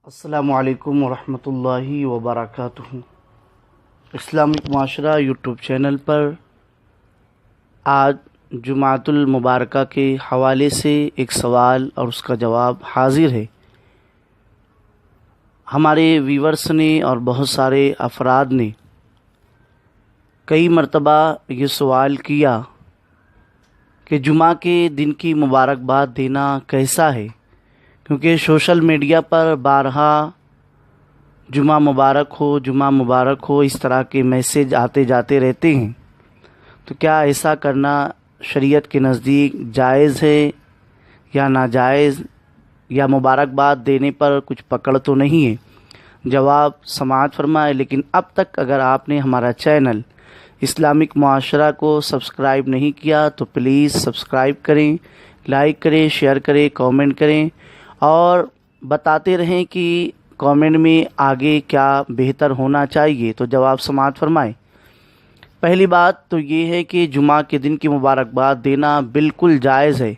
السلام علیکم ورحمۃ اللہ وبرکاتہ۔ اسلامک معاشرہ یوٹیوب چینل پر آج جمعۃ المبارکہ کے حوالے سے ایک سوال اور اس کا جواب حاضر ہے۔ ہمارے ویورز نے اور بہت سارے افراد نے کئی مرتبہ یہ سوال کیا کہ جمعہ کے دن کی مبارکباد دینا کیسا ہے، کیونکہ سوشل میڈیا پر بارہا جمعہ مبارک ہو اس طرح کے میسیج آتے جاتے رہتے ہیں، تو کیا ایسا کرنا شریعت کے نزدیک جائز ہے یا ناجائز، یا مبارکباد دینے پر کچھ پکڑ تو نہیں ہے؟ جواب سماعت فرمائے۔ لیکن اب تک اگر آپ نے ہمارا چینل اسلامک معاشرہ کو سبسکرائب نہیں کیا تو پلیز سبسکرائب کریں، لائک کریں، شیئر کریں، کامنٹ کریں اور بتاتے رہیں کہ کامنٹ میں آگے کیا بہتر ہونا چاہیے۔ تو جواب سماعت فرمائیں۔ پہلی بات تو یہ ہے کہ جمعہ کے دن کی مبارکباد دینا بالکل جائز ہے،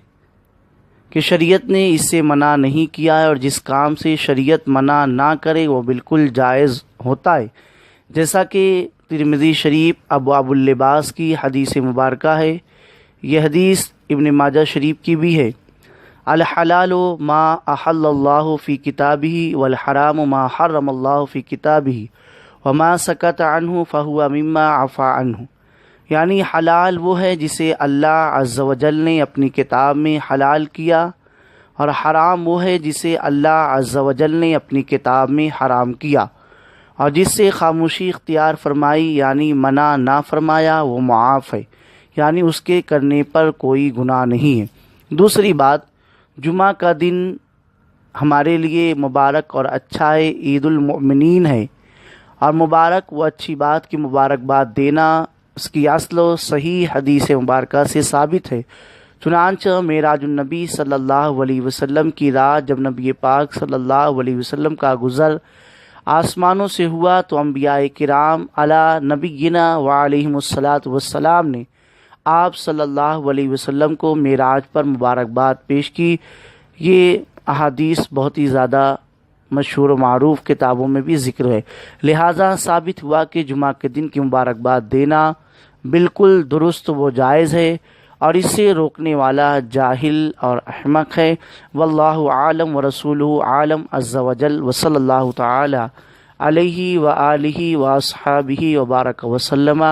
کہ شریعت نے اس سے منع نہیں کیا ہے، اور جس کام سے شریعت منع نہ کرے وہ بالکل جائز ہوتا ہے۔ جیسا کہ ترمذی شریف ابواب اللباس کی حدیث مبارکہ ہے، یہ حدیث ابن ماجہ شریف کی بھی ہے۔ الحلال ما احل اللہ فی کتابہ والحرام ما حرم اللہ فی کتابہ وما سکت عنہ فہو مما عفا عنہ، یعنی حلال وہ ہے جسے اللہ عز و جل نے اپنی کتاب میں حلال کیا، اور حرام وہ ہے جسے اللہ عز و جل نے اپنی کتاب میں حرام کیا، اور جس سے خاموشی اختیار فرمائی یعنی منع نہ فرمایا وہ معاف ہے، یعنی اس کے کرنے پر کوئی گناہ نہیں ہے۔ دوسری بات، جمعہ کا دن ہمارے لیے مبارک اور اچھا ہے، عید المؤمنین ہے، اور مبارک و اچھی بات کی مبارکباد دینا اس کی اصل و صحیح حدیث مبارکہ سے ثابت ہے۔ چنانچہ معراج النبی صلی اللہ علیہ وسلم کی رات جب نبی پاک صلی اللہ علیہ وسلم کا گزر آسمانوں سے ہوا تو انبیاء کرام علی نبینا وعلیہم الصلاۃ والسلام نے آپ صلی اللہ علیہ وسلم کو معراج پر مبارکباد پیش کی۔ یہ احادیث بہت ہی زیادہ مشہور و معروف کتابوں میں بھی ذکر ہے، لہٰذا ثابت ہوا کہ جمعہ کے دن کی مبارکباد دینا بالکل درست و جائز ہے، اور اس سے روکنے والا جاہل اور احمق ہے۔ واللہ عالم ورسولہ عالم عز و جل، وصلی اللہ تعالی علیہ وآلہ واصحابہ وبارک وسلم۔